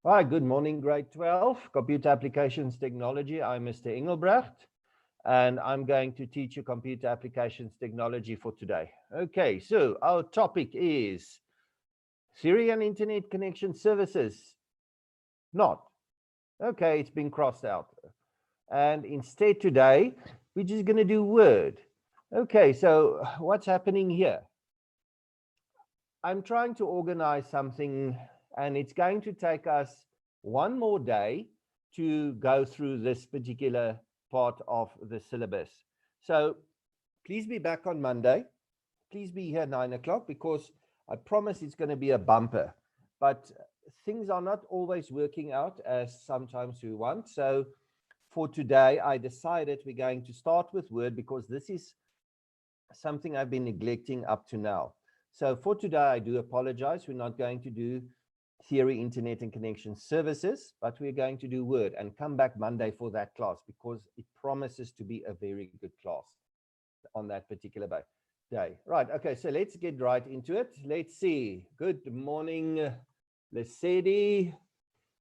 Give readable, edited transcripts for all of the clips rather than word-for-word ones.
Hi, good morning, grade 12, Computer Applications Technology. I'm Mr. Engelbrecht, and I'm going to teach you Computer Applications Technology for today. Okay, so our topic is Siri and Internet Connection Services. Not. Okay, it's been crossed out. And instead today, we're just going to do Word. Okay, so what's happening here? I'm trying to organize something, and it's going to take us one more day to go through this particular part of the syllabus. So please be back on Monday. Please be here 9 o'clock, because I promise it's going to be a bumper. But things are not always working out as sometimes we want. So for today, I decided we're going to start with Word, because this is something I've been neglecting up to now. So for today, I do apologize. We're not going to do Theory, Internet and Connection Services, but we're going to do Word, and come back Monday for that class, because it promises to be a very good class on that particular day. Right, okay, so let's get right into it. Let's see. Good morning, Lesedi,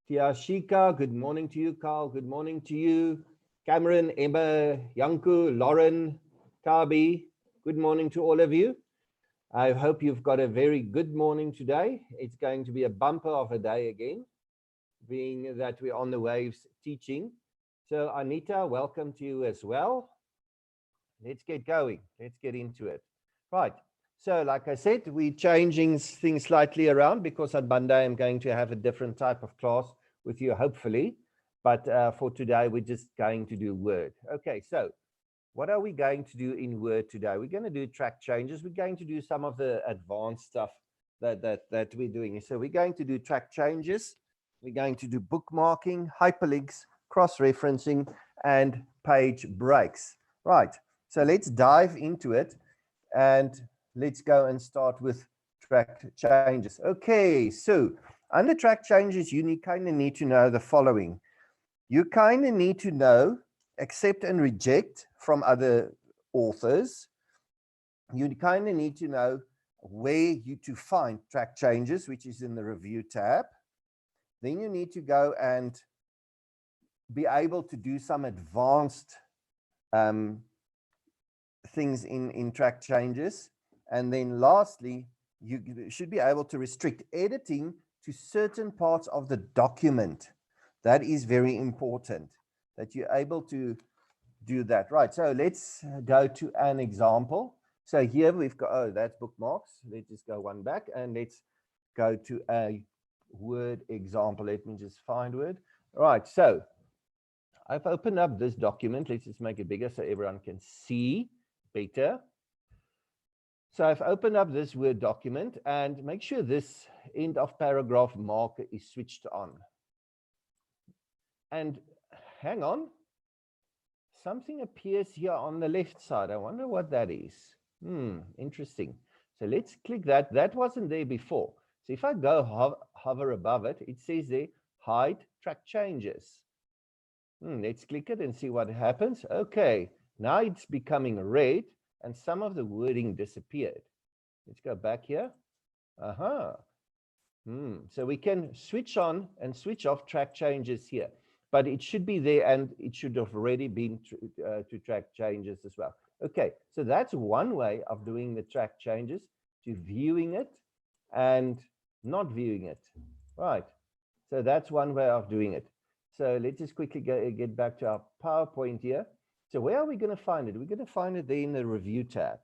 Tiashika. Good morning to you, Carl. Good morning to you, Cameron, Emma, Yanku, Lauren, Kabi. Good morning to all of you. I hope you've got a very good morning today. It's going to be a bumper of a day again, being that we're on the waves teaching. So Anita, welcome to you as well. Let's get going. Let's get into it. Right. So like I said, we're changing things slightly around, because on Monday I'm going to have a different type of class with you, hopefully. But for today, we're just going to do Word. Okay, so what are we going to do in Word today? We're going to do track changes. We're going to do some of the advanced stuff that we're doing. So we're going to do track changes. We're going to do bookmarking, hyperlinks, cross-referencing, and page breaks. Right. So let's dive into it, and let's go and start with track changes. Okay. So under track changes, you kind of need to know the following. You kind of need to know accept and reject from other authors. You kind of need to know where to find track changes, which is in the review tab. Then you need to go and be able to do some advanced things in track changes. And then lastly, you should be able to restrict editing to certain parts of the document. That is very important, that you're able to do that. Right, so let's go to an example. So here we've got, oh, that's bookmarks. Let's just go one back, and let's go to a Word example. Let me just find Word. All right, so I've opened up this document. Let's just make it bigger so everyone can see better. So I've opened up this Word document, and make sure this end of paragraph marker is switched on. And hang on, something appears here on the left side. I wonder what that is. Interesting. So let's click that. That wasn't there before. So if I go hover above it, it says there, hide track changes. Let's click it and see what happens. Okay, now it's becoming red, and some of the wording disappeared. Let's go back here. So we can switch on and switch off track changes here, but it should be there, and it should have already been to track changes as well. Okay, so that's one way of doing the track changes, to viewing it and not viewing it. Right, so that's one way of doing it. So let's just quickly get back to our PowerPoint here. So where are we going to find it? We're going to find it there in the review tab.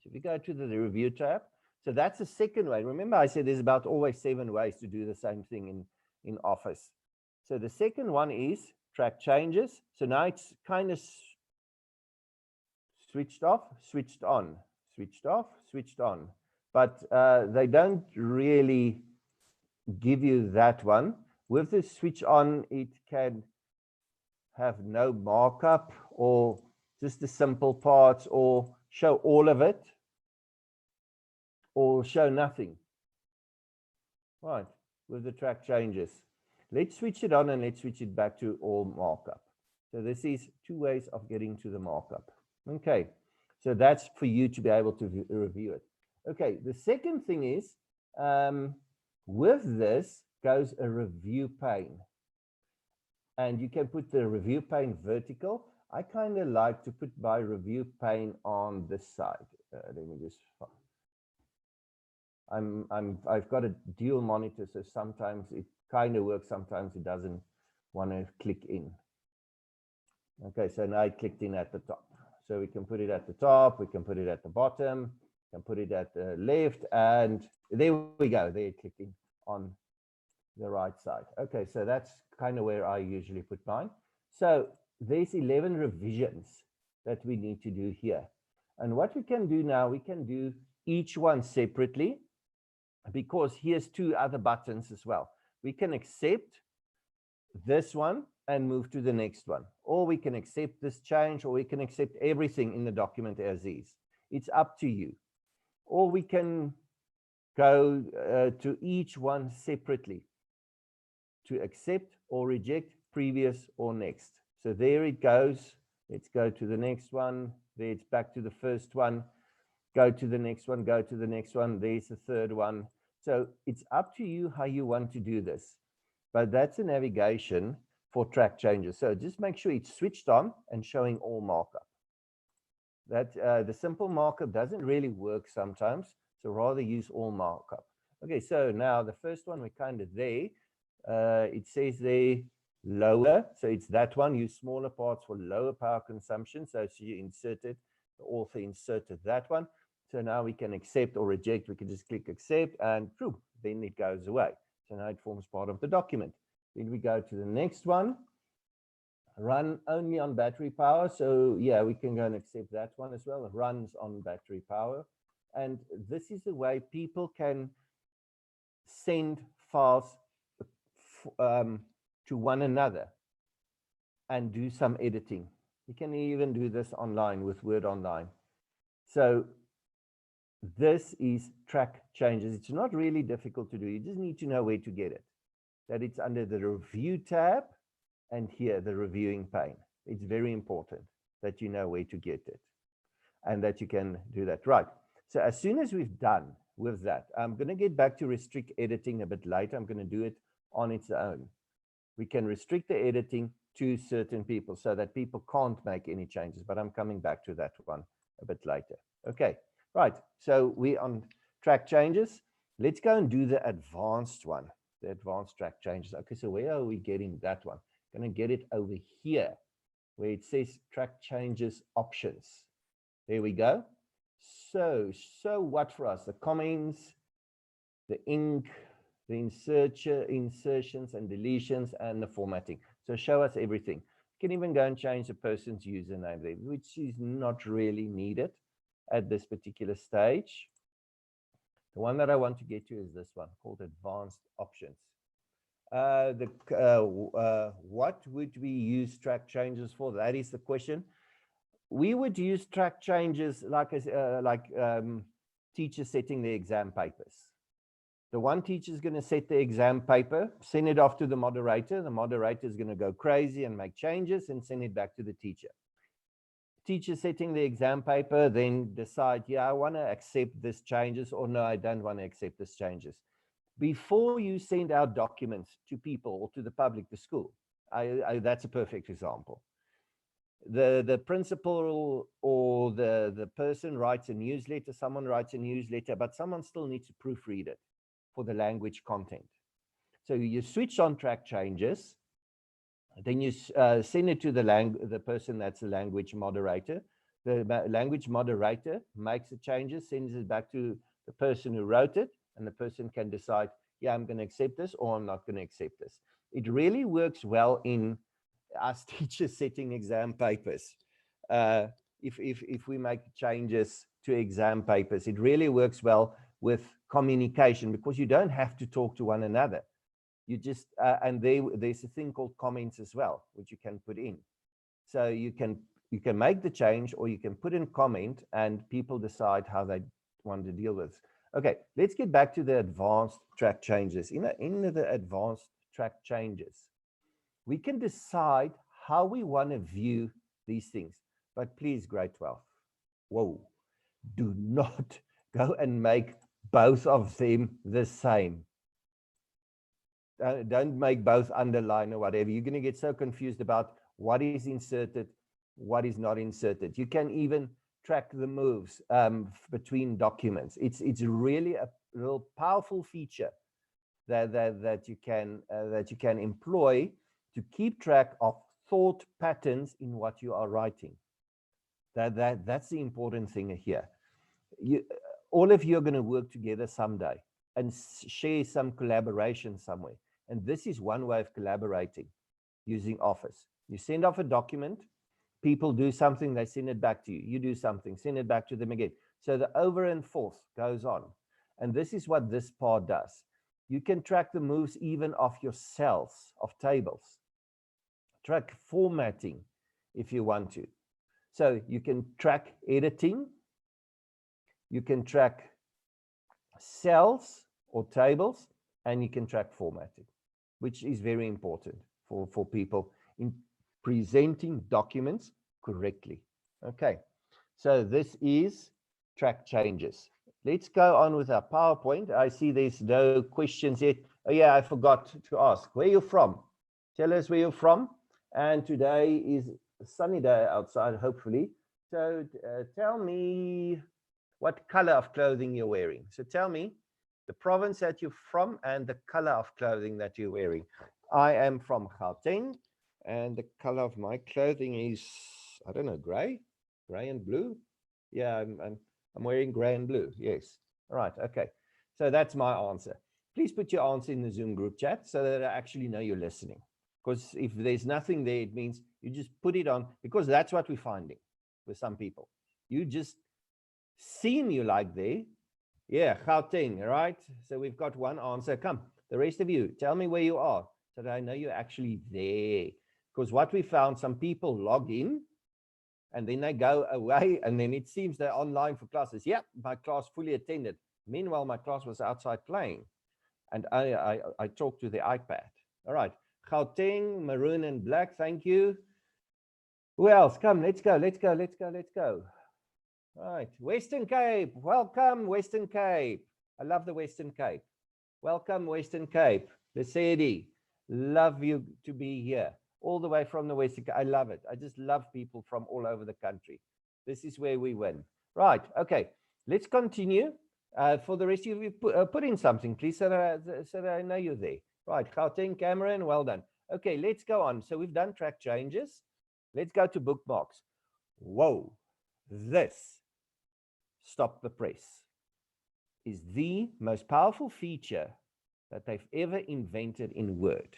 So if we go to the review tab, so that's the second way. Remember, I said there's about always 7 ways to do the same thing in Office. So the second one is track changes. So now it's kind of switched off, switched on, switched off, switched on. But they don't really give you that one. With the switch on, it can have no markup, or just the simple parts, or show all of it, or show nothing. Right, with the track changes. Let's switch it on, and let's switch it back to all markup. So this is 2 ways of getting to the markup. Okay, so that's for you to be able to review it. Okay, the second thing is, with this, goes a review pane. And you can put the review pane vertical. I kind of like to put my review pane on this side. Let me just, I've got a dual monitor, so sometimes it kind of works, sometimes it doesn't want to click in. Okay, so now I clicked in at the top. So we can put it at the top, we can put it at the bottom, we can put it at the left, and there we go, there it clicked in on the right side. Okay, so that's kind of where I usually put mine. So there's 11 revisions that we need to do here. And what we can do now, we can do each one separately, because here's two other buttons as well. We can accept this one and move to the next one, or we can accept this change, or we can accept everything in the document as is. It's up to you. Or we can go to each one separately to accept or reject, previous or next. So there it goes. Let's go to the next one. There it's back to the first one. Go to the next one, go to the next one. There's the third one. So it's up to you how you want to do this. But that's a navigation for track changes. So just make sure it's switched on and showing all markup. That the simple markup doesn't really work sometimes, so rather use all markup. Okay, so now the first one, we're kind of there. It says there lower, so it's that one. Use smaller parts for lower power consumption. So you inserted, the author inserted that one. So now we can accept or reject. We can just click accept, and then it goes away. So now it forms part of the document. Then we go to the next one. Run only on battery power. So yeah, we can go and accept that one as well. It runs on battery power. And this is the way people can send files to one another and do some editing. You can even do this online with Word Online. So this is track changes. It's not really difficult to do. You just need to know where to get it. That it's under the review tab and here the reviewing pane. It's very important that you know where to get it and that you can do that. Right. So as soon as we've done with that, I'm going to get back to restrict editing a bit later. I'm going to do it on its own. We can restrict the editing to certain people so that people can't make any changes, but I'm coming back to that one a bit later. Okay, right. So we're on track changes. Let's go and do the advanced one, the advanced track changes. Okay, so where are we getting that one? I'm going to get it over here where it says track changes options. There we go. So what for us? The comments, the ink, the insertions and deletions, and the formatting. So show us everything. You can even go and change the person's username there, which is not really needed at this particular stage. The one that I want to get to is this one called advanced options. What would we use track changes for? That is the question. We would use track changes like teachers setting the exam papers. The one teacher is going to set the exam paper, send it off to the moderator. The moderator is going to go crazy and make changes and send it back to the teacher. Teacher setting the exam paper, then decide, yeah, I want to accept these changes, or no, I don't want to accept these changes. Before you send out documents to people or to the public, the school, that's a perfect example. The principal or the person writes a newsletter, someone writes a newsletter, but someone still needs to proofread it for the language content. So you switch on track changes, then you send it to the person that's the language moderator. The language moderator makes the changes, sends it back to the person who wrote it, and the person can decide, yeah, I'm going to accept this or I'm not going to accept this. It really works well in us teachers setting exam papers. If we make changes to exam papers, it really works well with communication because you don't have to talk to one another. You just, and there's a thing called comments as well, which you can put in. So you can make the change or you can put in comment and people decide how they want to deal with. Okay, let's get back to the advanced track changes. In the advanced track changes, we can decide how we want to view these things. But please, grade 12, whoa, do not go and make both of them the same. Don't make both underline or whatever. You're going to get so confused about what is inserted, what is not inserted. You can even track the moves between documents. It's really a real powerful feature that you can employ to keep track of thought patterns in what you are writing. That's the important thing here. All of you are going to work together someday and share some collaboration somewhere. And this is one way of collaborating using Office. You send off a document, people do something, they send it back to you. You do something, send it back to them again. So the over and forth goes on. And this is what this part does. You can track the moves even of your cells, of tables. Track formatting if you want to. So you can track editing. You can track cells or tables, and you can track formatting, which is very important for people in presenting documents correctly. Okay, so this is track changes. Let's go on with our PowerPoint. I see there's no questions yet. Oh yeah, I forgot to ask, where are you from? Tell us where you're from. And today is a sunny day outside, hopefully. So tell me what color of clothing you're wearing. So tell me the province that you're from and the color of clothing that you're wearing. I am from Gauteng, and the color of my clothing is, I don't know, gray and blue. Yeah, I'm wearing gray and blue. Yes. All right. Okay. So that's my answer. Please put your answer in the Zoom group chat so that I actually know you're listening. Because if there's nothing there, it means you just put it on, because that's what we're finding with some people. You just seem you like there. Yeah, Gauteng, right? So we've got one answer. Come, the rest of you, tell me where you are so that I know you're actually there. Because what we found, some people log in and then they go away and then it seems they're online for classes. Yep, my class fully attended. Meanwhile, my class was outside playing and I talked to the iPad. All right, Gauteng, maroon and black, thank you. Who else? Come, let's go. All right, Western Cape, welcome Western Cape. I love the Western Cape. Welcome Western Cape. Lesedi, love you to be here. All the way from the Western Cape. I love it. I just love people from all over the country. This is where we win. Right, okay, let's continue. For the rest of you, put in something, please, so that I know you're there. Right, Gauteng, Cameron, well done. Okay, let's go on. So we've done track changes. Let's go to bookmarks. Whoa, this, stop the press, is the most powerful feature that they've ever invented in Word.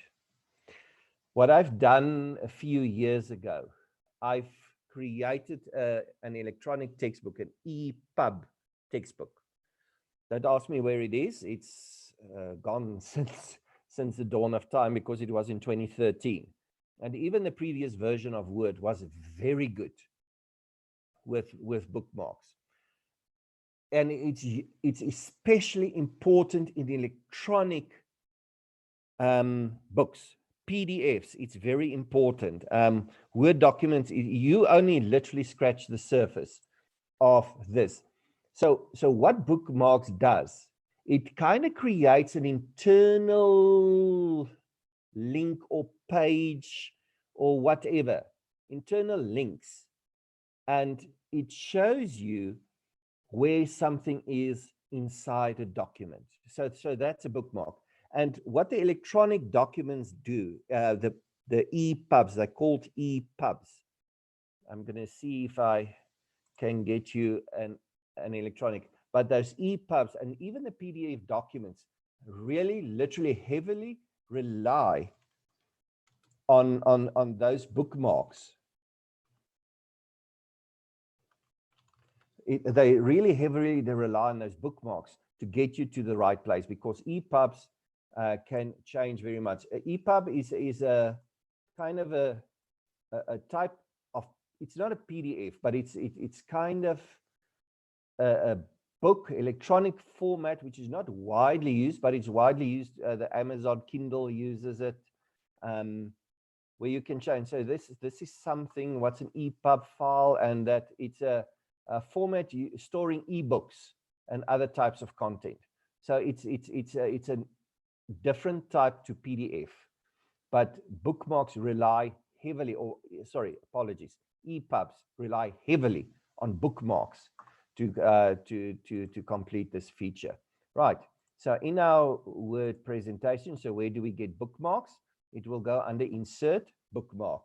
What I've done a few years ago, I've created an electronic textbook, an EPUB textbook. Don't ask me where it is. It's gone since the dawn of time, because it was in 2013. And even the previous version of Word was very good with bookmarks. And it's especially important in electronic books, PDFs. It's very important. Word documents, you only literally scratch the surface of this. So what Bookmarks does, it kind of creates an internal link or page or whatever, internal links, and it shows you where something is inside a document. So that's a bookmark. And what the electronic documents do, the EPUBs, they're called EPUBs. I'm going to see if I can get you an electronic, but those EPUBs and even the PDF documents really literally heavily rely on those bookmarks. They really heavily rely on those bookmarks to get you to the right place, because EPUBs can change very much. EPUB is a kind of a type of, it's not a PDF, but it's kind of a book, electronic format, which is not widely used, but it's widely used. The Amazon Kindle uses it, where you can change. So this is something, what's an EPUB file, and that it's a format storing ebooks and other types of content. So it's different type to PDF, but bookmarks rely heavily, or sorry, apologies, EPUBs rely heavily on bookmarks to complete this feature. Right. So in our Word presentation, so where do we get bookmarks? It will go under Insert Bookmark.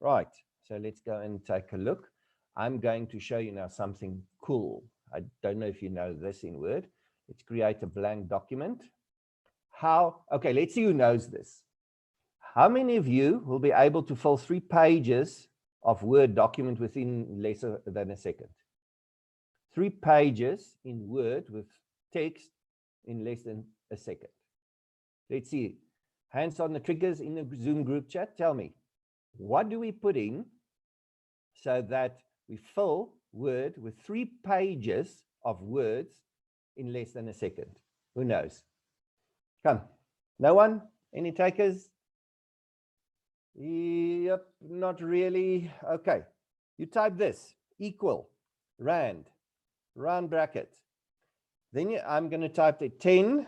Right. So let's go and take a look. I'm going to show you now something cool. I don't know if you know this in Word. Let's create a blank document. Okay, let's see who knows this. How many of you will be able to fill 3 pages of Word document within less than a second? 3 pages in Word with text in less than a second. Let's see. Hands on the triggers in the Zoom group chat. Tell me, what do we put in so that we fill Word with 3 pages of words in less than a second? Who knows? Come. No one? Any takers? Yep, not really. Okay. You type this, equal, round bracket. Then I'm going to type the 10,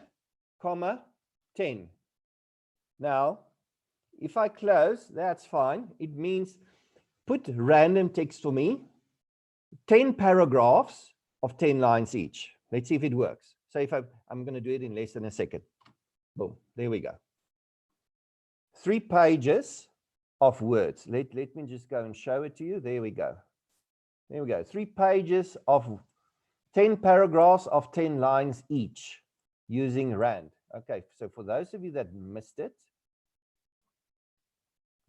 comma, 10. Now, if I close, that's fine. It means put random text for me, 10 paragraphs of 10 lines each. Let's see if it works. So if I'm going to do it in less than a second. Boom, there we go. 3 pages of words. Let me just go and show it to you. There we go. There we go. 3 pages of 10 paragraphs of 10 lines each using RAND. Okay, so for those of you that missed it,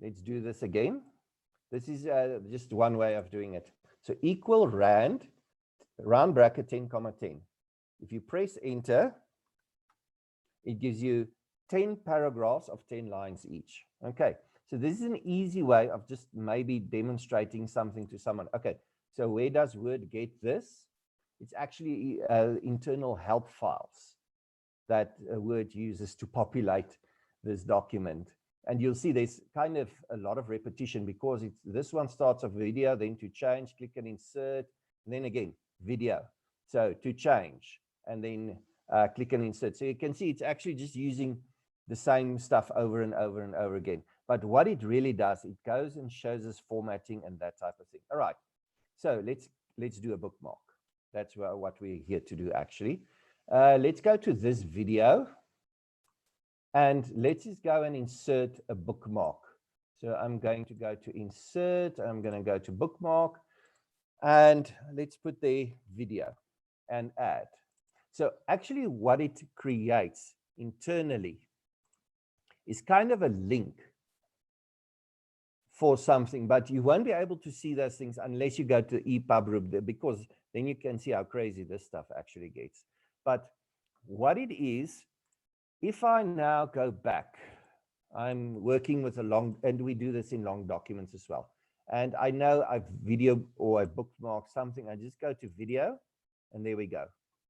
let's do this again. This is just one way of doing it. So equal RAND, round bracket 10, comma 10. If you press enter, it gives you 10 paragraphs of 10 lines each. Okay, so this is an easy way of just maybe demonstrating something to someone. Okay, so where does Word get this? It's actually internal help files that Word uses to populate this document. And you'll see there's kind of a lot of repetition because this one starts off video, then to change, click and insert, and then again, video. So to change, and then click and insert. So you can see it's actually just using the same stuff over and over and over again. But what it really does, it goes and shows us formatting and that type of thing. All right, so let's do a bookmark. That's what we're here to do, actually. Let's go to this video. And let's just go and insert a bookmark. So I'm going to go to insert. I'm going to go to bookmark. And let's put the video and add. So actually what it creates internally is kind of a link for something, but you won't be able to see those things unless you go to EPUB group, because then you can see how crazy this stuff actually gets. But what it is, if I now go back, I'm working with a long, and we do this in long documents as well. And I know I've video or I bookmark something. I just go to video and there we go.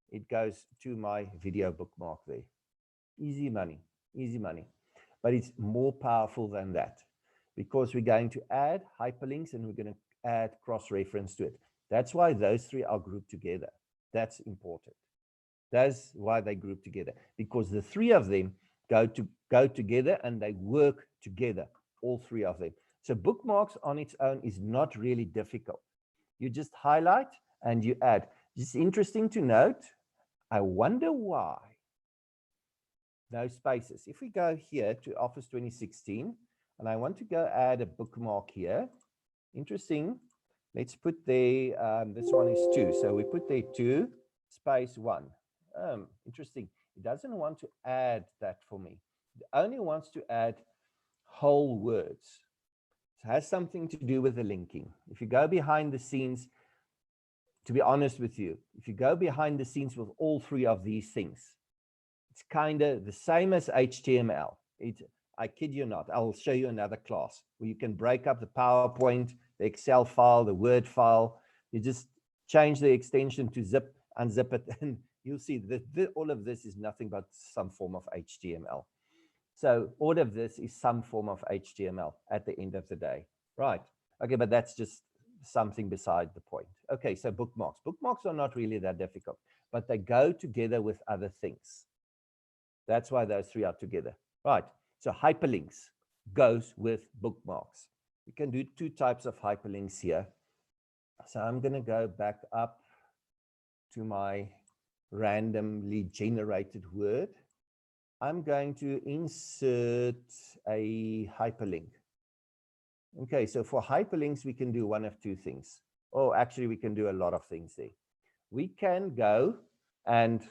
It goes to my video bookmark there. Easy money, easy money. But it's more powerful than that because we're going to add hyperlinks and we're going to add cross-reference to it. That's why those 3 are grouped together. That's important. That's why they group together, because the 3 of them go together and they work together, all 3 of them. So bookmarks on its own is not really difficult. You just highlight and you add. It's interesting to note, I wonder why those spaces. If we go here to Office 2016, and I want to go add a bookmark here, interesting, let's put there, this one is 2. So we put there 2, space 1. Interesting. It doesn't want to add that for me. It only wants to add whole words. It has something to do with the linking. If you go behind the scenes, to be honest with you, if you go behind the scenes with all 3 of these things, it's kind of the same as HTML. I kid you not, I'll show you another class where you can break up the PowerPoint, the Excel file, the Word file. You just change the extension to zip, unzip it, and you'll see that all of this is nothing but some form of HTML. So all of this is some form of HTML at the end of the day. Right. Okay, but that's just something beside the point. Okay, so bookmarks. Bookmarks are not really that difficult, but they go together with other things. That's why those three are together. Right. So hyperlinks goes with bookmarks. We can do two types of hyperlinks here. So I'm going to go back up to my randomly generated word. I'm going to insert a hyperlink. Okay, so for hyperlinks, we can do one of two things. Oh, actually, we can do a lot of things there. We can go and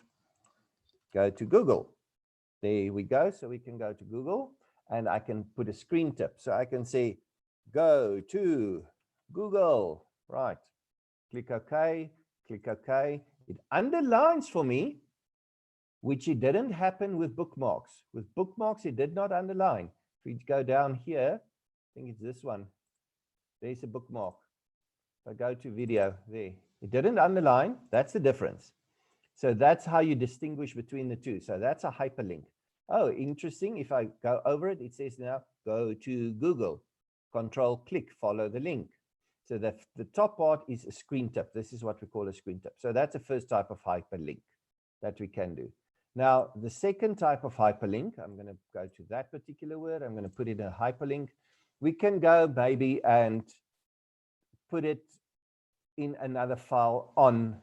go to Google. There we go. So we can go to Google and I can put a screen tip. So I can say, go to Google. Right. Click OK. Click OK. It underlines for me, which it didn't happen with bookmarks. With bookmarks, it did not underline. If we go down here, I think it's this one. There's a bookmark. If I go to video, there. It didn't underline. That's the difference. So that's how you distinguish between the two. So that's a hyperlink. Oh, interesting. If I go over it, it says now, go to Google. Control click, follow the link. So the top part is a screen tip. This is what we call a screen tip. So that's the first type of hyperlink that we can do. Now, the second type of hyperlink, I'm going to go to that particular word. I'm going to put it in a hyperlink. We can go maybe and put it in another file on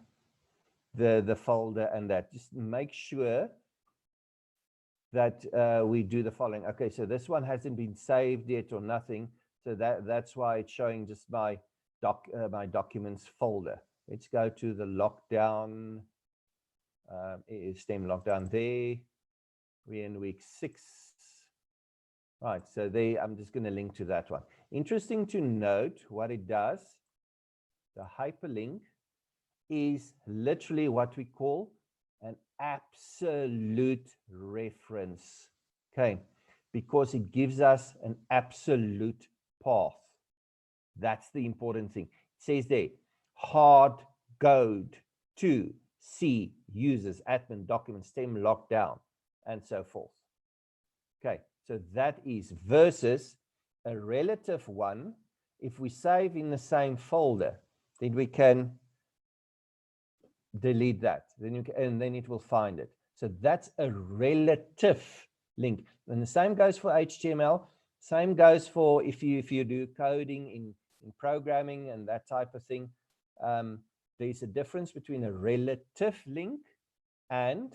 the folder, and that just make sure that we do the following. Okay, so this one hasn't been saved yet or nothing. So that's why it's showing just my documents folder. Let's go to the lockdown, STEM lockdown there. We're in week 6. Right, so there, I'm just going to link to that one. Interesting to note what it does. The hyperlink is literally what we call an absolute reference. Okay, because it gives us an absolute path. That's the important thing. It says there, hard code to see users, admin, documents, STEM lockdown, and so forth. Okay, so that is versus a relative one. If we save in the same folder, then we can delete that, then you can, and then it will find it. So that's a relative link. And the same goes for HTML. Same goes for if you do coding in programming and that type of thing. There's a difference between a relative link and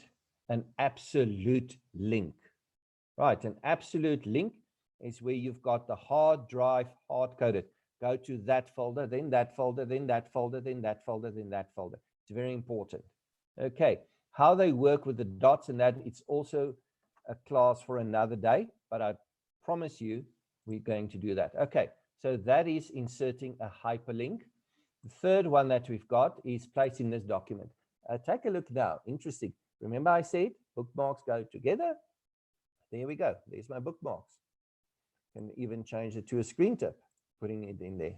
an absolute link. Right, an absolute link is where you've got the hard drive hard-coded. Go to that folder, then that folder, then that folder, then that folder, then that folder. It's very important. Okay, how they work with the dots and that, it's also a class for another day, but I promise you we're going to do that. Okay, so that is inserting a hyperlink. The third one that we've got is placing this document. Take a look now. Interesting. Remember I said bookmarks go together? There we go. There's my bookmarks. Can even change it to a screen tip, putting it in there.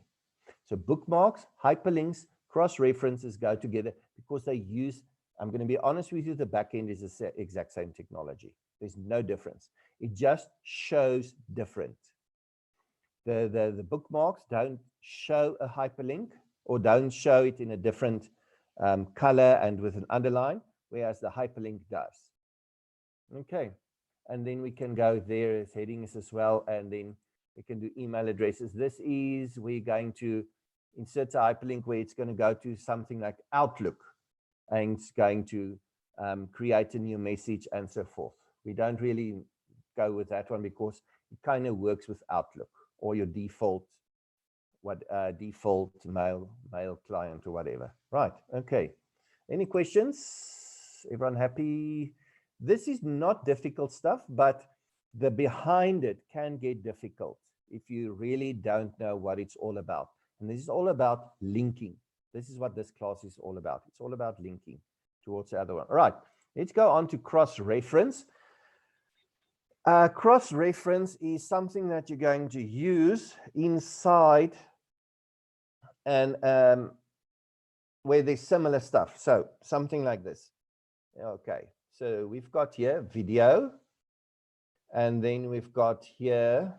So bookmarks, hyperlinks, cross-references go together because they use, I'm going to be honest with you, the backend is the exact same technology. There's no difference. It just shows different. The bookmarks don't show a hyperlink or don't show it in a different color and with an underline, whereas the hyperlink does. Okay. And then we can go there as headings as well. And then we can do email addresses. This is, we're going to insert a hyperlink where it's going to go to something like Outlook. And it's going to create a new message and so forth. We don't really go with that one because it kind of works with Outlook or your default, default mail client or whatever. Right, okay. Any questions? Everyone happy? This is not difficult stuff, but the behind it can get difficult if you really don't know what it's all about. And this is all about linking. This is what this class is all about. It's all about linking towards the other one. All right, let's go on to cross-reference. Cross-reference is something that you're going to use inside and where there's similar stuff. So something like this. Okay. So we've got here video, and then we've got here,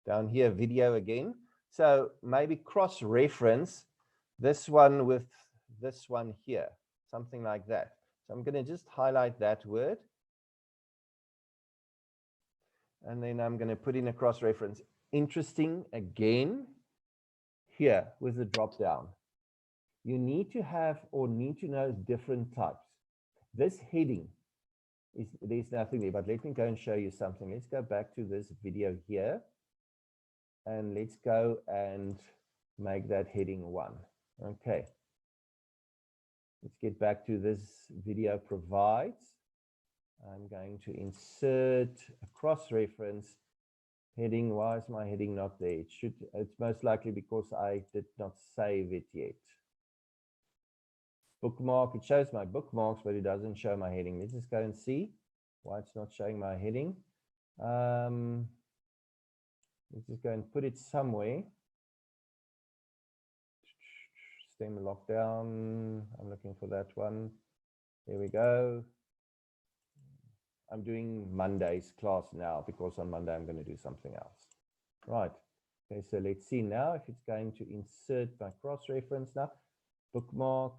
down here, video again. So maybe cross-reference this one with this one here, something like that. So I'm going to just highlight that word. and then I'm going to put in a cross-reference. Interesting again here with the drop down. You need to have or need to know different types. This heading is, there's nothing there, but let me go and show you something. Let's go back to this video here, and let's go and make that heading 1. Okay. Let's get back to this video provides. I'm going to insert a cross-reference heading. Why is my heading not there? It's most likely because I did not save it yet. Bookmark, it shows my bookmarks, but it doesn't show my heading. Let's just go and see why it's not showing my heading. Let's just go and put it somewhere. Stem lockdown. I'm looking for that one. There we go. I'm doing Monday's class now because on Monday I'm going to do something else. Right. Okay, so let's see now if it's going to insert my cross-reference now. Bookmark.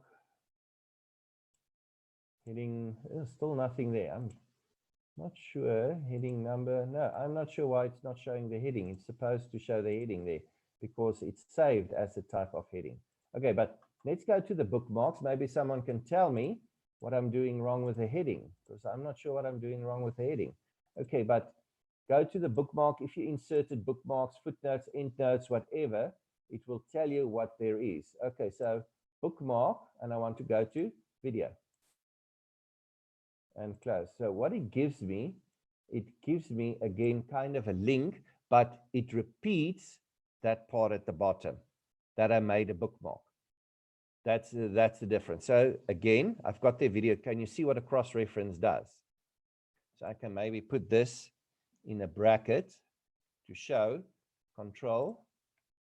Heading, still nothing there. I'm not sure. Heading number. No, I'm not sure why it's not showing the heading. It's supposed to show the heading there because it's saved as a type of heading. Okay, but let's go to the bookmarks. Maybe someone can tell me what I'm doing wrong with the heading, because I'm not sure what I'm doing wrong with the heading. Okay, but go to the bookmark. If you inserted bookmarks, footnotes, endnotes, whatever, it will tell you what there is. Okay, so bookmark, and I want to go to video and close. So what it gives me again kind of a link, but it repeats that part at the bottom that I made a bookmark. That's the difference. So again, I've got the video. Can you see what a cross-reference does? So I can maybe put this in a bracket to show. Control,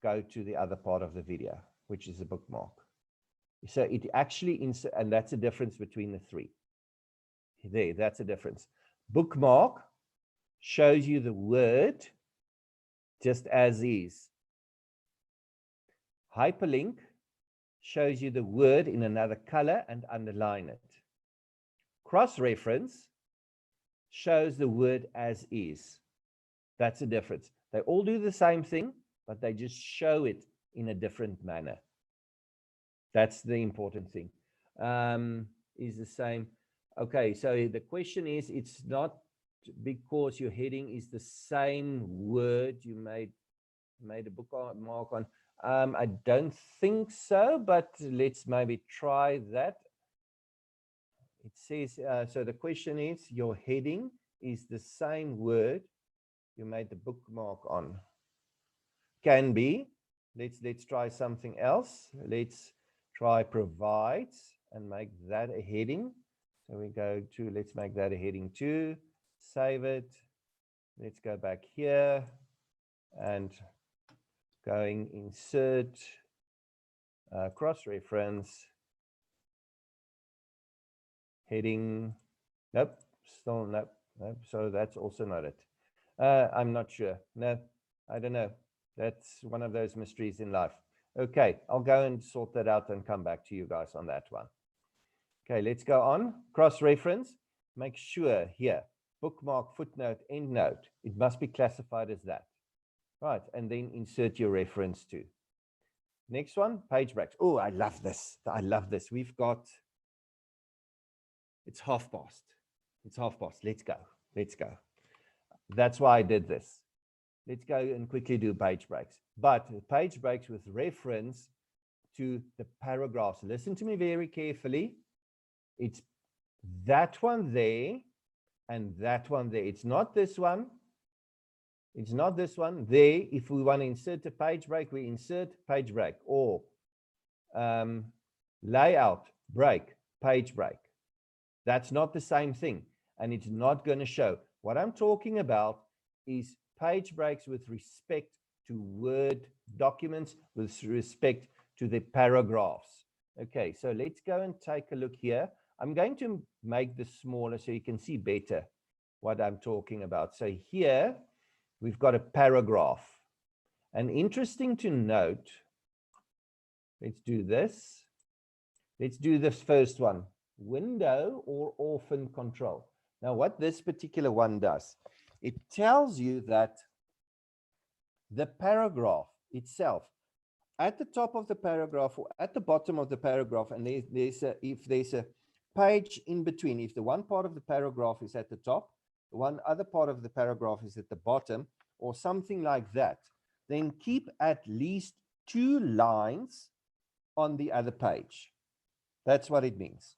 go to the other part of the video, which is a bookmark. So it actually insert, and that's the difference between the three. There, that's the difference. Bookmark shows you the word just as is. Hyperlink shows you the word in another color and underline it. Cross-reference shows the word as is. That's the difference. They all do the same thing, but they just show it in a different manner. That's the important thing. Is the same. Okay, so the question is, it's not because your heading is the same word you made a bookmark on. I don't think so, but let's maybe try that. It says, so the question is, your heading is the same word you made the bookmark on. Can be. Let's try something else. Let's try provides and make that a heading. So we go to, let's make that a heading 2, save it. Let's go back here and going insert cross-reference heading. Nope, still nope. So that's also not it. I'm not sure. No, I don't know. That's one of those mysteries in life. Okay, I'll go and sort that out and come back to you guys on that one. Okay, let's go on. Cross-reference. Make sure here, bookmark, footnote, endnote. It must be classified as that. Right, and then insert your reference to. Next one, page breaks. Oh, I love this. I love this. We've got, it's past. It's past. Let's go. Let's go. That's why I did this. Let's go and quickly do page breaks. But page breaks with reference to the paragraphs. Listen to me very carefully. It's that one there and that one there. It's not this one. It's not this one. There, if we want to insert a page break, we insert page break, or layout break, page break. That's not the same thing, and it's not going to show. What I'm talking about is page breaks with respect to Word documents, with respect to the paragraphs. Okay, so let's go and take a look here. I'm going to make this smaller so you can see better what I'm talking about. So here we've got a paragraph. And interesting to note, let's do this. Let's do this first one, window or orphan control. Now what this particular one does, It tells you that the paragraph itself, at the top of the paragraph or at the bottom of the paragraph, and if there's a page in between, if the one part of the paragraph is at the top, one other part of the paragraph is at the bottom, or something like that, then keep at least 2 lines on the other page. That's what it means.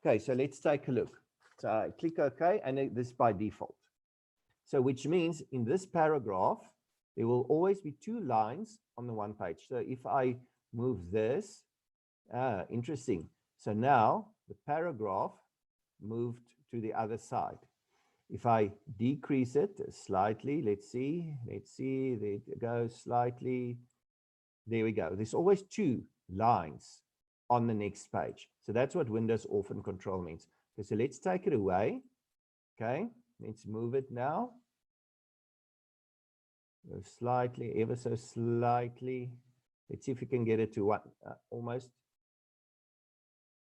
Okay, so let's take a look. So I click OK, and this by default. So which means in this paragraph, there will always be 2 lines on the one page. So if I move this, interesting. So now the paragraph moved to the other side. If I decrease it slightly, let's see, there it goes slightly. There we go. There's always 2 lines on the next page. So that's what Windows Orphan Control means. Okay, so let's take it away. Okay, let's move it now. Go slightly, ever so slightly. Let's see if we can get it to one, almost.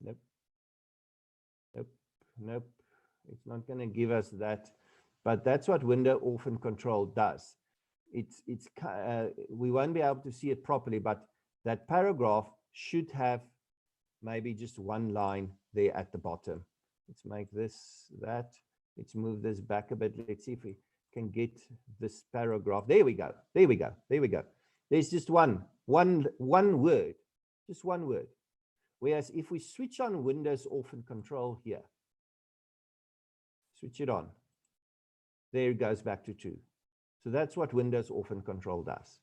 Nope. Nope. Nope. It's not going to give us that, but that's what Windows Orphan Control does. We won't be able to see it properly, but that paragraph should have maybe just 1 line there at the bottom. Let's make this that. Let's move this back a bit. Let's see if we can get this paragraph. There we go. There we go. There we go. There's just one word, just one word. Whereas if we switch on Windows Orphan Control here, switch it on, there it goes back to 2. So that's what Windows Orphan Control does.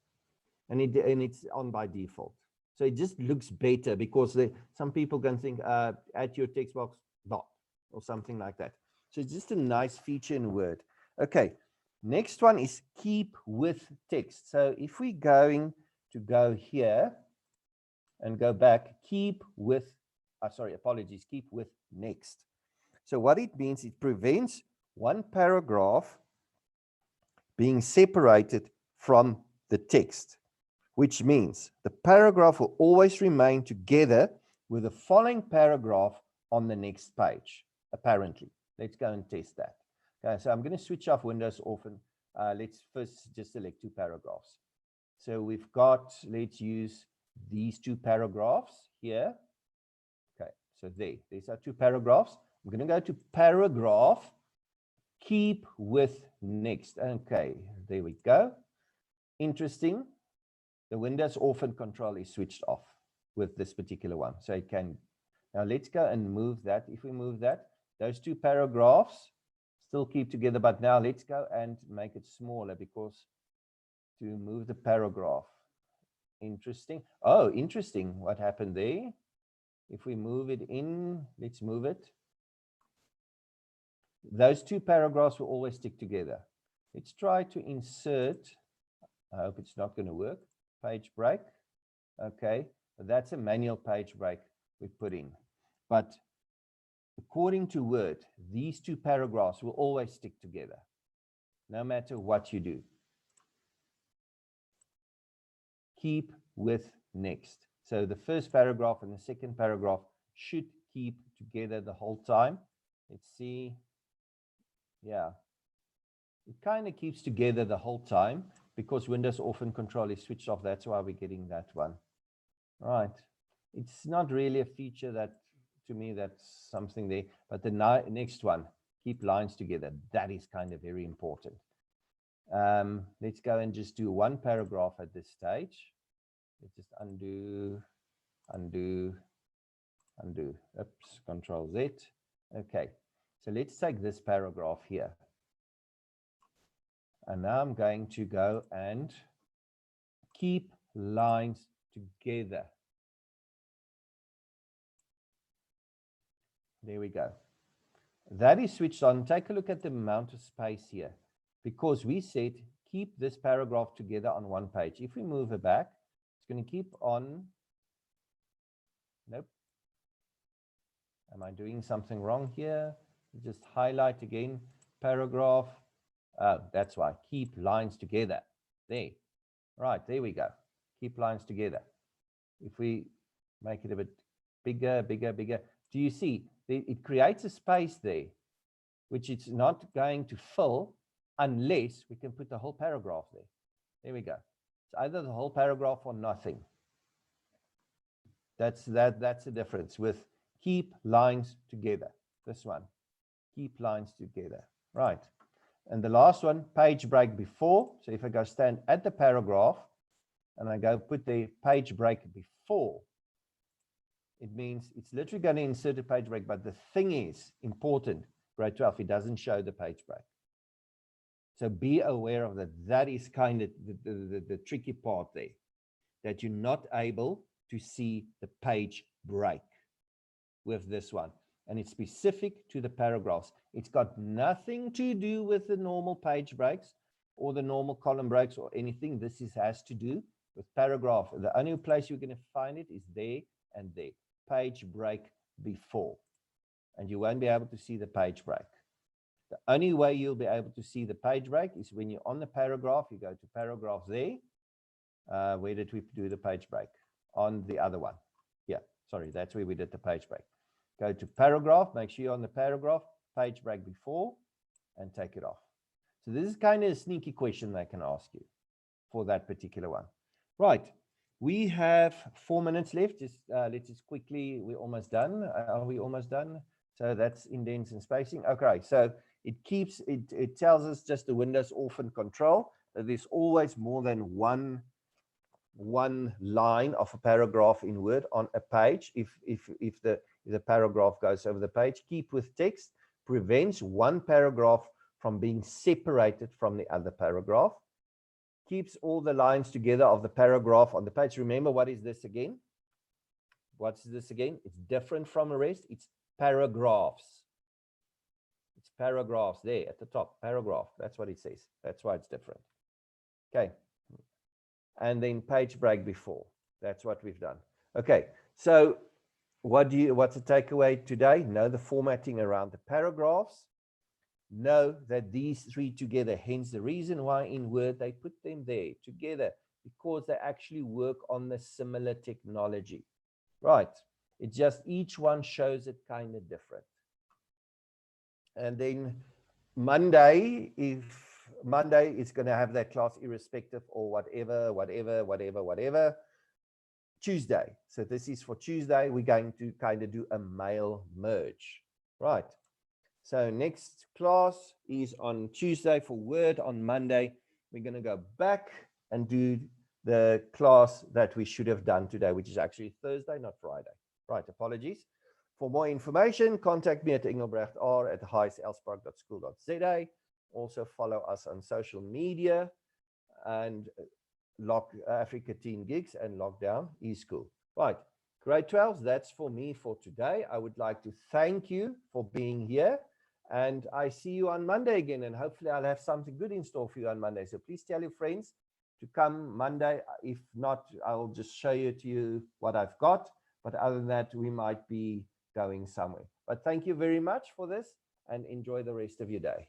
And it's on by default. So it just looks better because some people can think, add your text box dot or something like that. So it's just a nice feature in Word. Okay, next one is keep with text. So if we're going to go here and go back, keep with, keep with next. So what it means, it prevents one paragraph being separated from the text, which means the paragraph will always remain together with the following paragraph on the next page, apparently. Let's go and test that. Okay, so I'm going to switch off Windows Orphan. Let's first just select 2 paragraphs. So we've got, let's use these 2 paragraphs here. Okay, so there's our 2 paragraphs. I'm going to go to paragraph, keep with next. Okay, there we go. Interesting. The Windows Orphan Control is switched off with this particular one. So it can, now let's go and move that. If we move that, those 2 paragraphs still keep together, but now let's go and make it smaller because to move the paragraph. Interesting. Oh, interesting. What happened there? If we move it in, let's move it. Those 2 paragraphs will always stick together. Let's try to insert. I hope it's not going to work. Page break. Okay, that's a manual page break we put in. But according to Word, these 2 paragraphs will always stick together, no matter what you do. Keep with next. So the first paragraph and the second paragraph should keep together the whole time. Let's see. Yeah, it kind of keeps together the whole time because Windows Orphan Control is switched off. That's why we're getting that one. Right. It's not really a feature that, to me, that's something there. But the next one, keep lines together. That is kind of very important. Let's go and just do 1 paragraph at this stage. Let's just undo. Oops, Control Z. Okay. So let's take this paragraph here. And now I'm going to go and keep lines together. There we go. That is switched on. Take a look at the amount of space here, because we said keep this paragraph together on 1 page. If we move it back, it's going to keep on. Nope. Am I doing something wrong here? Just highlight again, paragraph. Oh, that's why. Keep lines together. There. Right, there we go. Keep lines together. If we make it a bit bigger, do you see? It creates a space there, which it's not going to fill unless we can put the whole paragraph there. There we go. It's either the whole paragraph or nothing. That's the difference with keep lines together. This one, keep lines together. Right. And the last one, page break before. So if I go stand at the paragraph and I go put the page break before, it means it's literally going to insert a page break. But the thing is important, grade 12, it doesn't show the page break. So be aware of that. That is kind of the tricky part there, that you're not able to see the page break with this one. And it's specific to the paragraphs. It's got nothing to do with the normal page breaks or the normal column breaks or anything. This has to do with paragraph. The only place you're going to find it is there and there. Page break before. And you won't be able to see the page break. The only way you'll be able to see the page break is when you're on the paragraph, you go to paragraph there. Where did we do the page break? On the other one. Yeah, sorry, that's where we did the page break. Go to paragraph, make sure you're on the paragraph, page break before, and take it off. So this is kind of a sneaky question they can ask you for that particular one. Right, we have 4 minutes left. Let's just quickly, we're almost done. Are we almost done? So that's indents and spacing. Okay, so it tells us just the windows off and control. There's always more than one line of a paragraph in Word on a page. If the paragraph goes over the page, keep with text prevents one paragraph from being separated from the other paragraph. Keeps all the lines together of the paragraph on the page. Remember, what is this again? What's this again? It's different from the rest. It's paragraphs. It's paragraphs there at the top. Paragraph. That's what it says. That's why it's different. Okay. And then page break before. That's what we've done. Okay. So what's the takeaway today? Know the formatting around the paragraphs. Know that these three together, hence the reason why in Word they put them there together, because they actually work on the similar technology. Right. It just each one shows it kind of different. And then Monday, Monday is going to have that class irrespective or whatever. Tuesday. So this is for Tuesday. We're going to kind of do a mail merge. Right. So next class is on Tuesday for Word. On Monday, we're going to go back and do the class that we should have done today, which is actually Thursday, not Friday. Right, apologies. For more information, contact me at engelbrecht@highselspark.school.za. Also follow us on social media and Africa Teen Gigs and Lockdown eSchool. Right, grade 12s, that's for me for today. I would like to thank you for being here. And I see you on Monday again, and hopefully I'll have something good in store for you on Monday. So please tell your friends to come Monday. If not, I'll just show you what I've got. But other than that, we might be going somewhere. But thank you very much for this, and enjoy the rest of your day.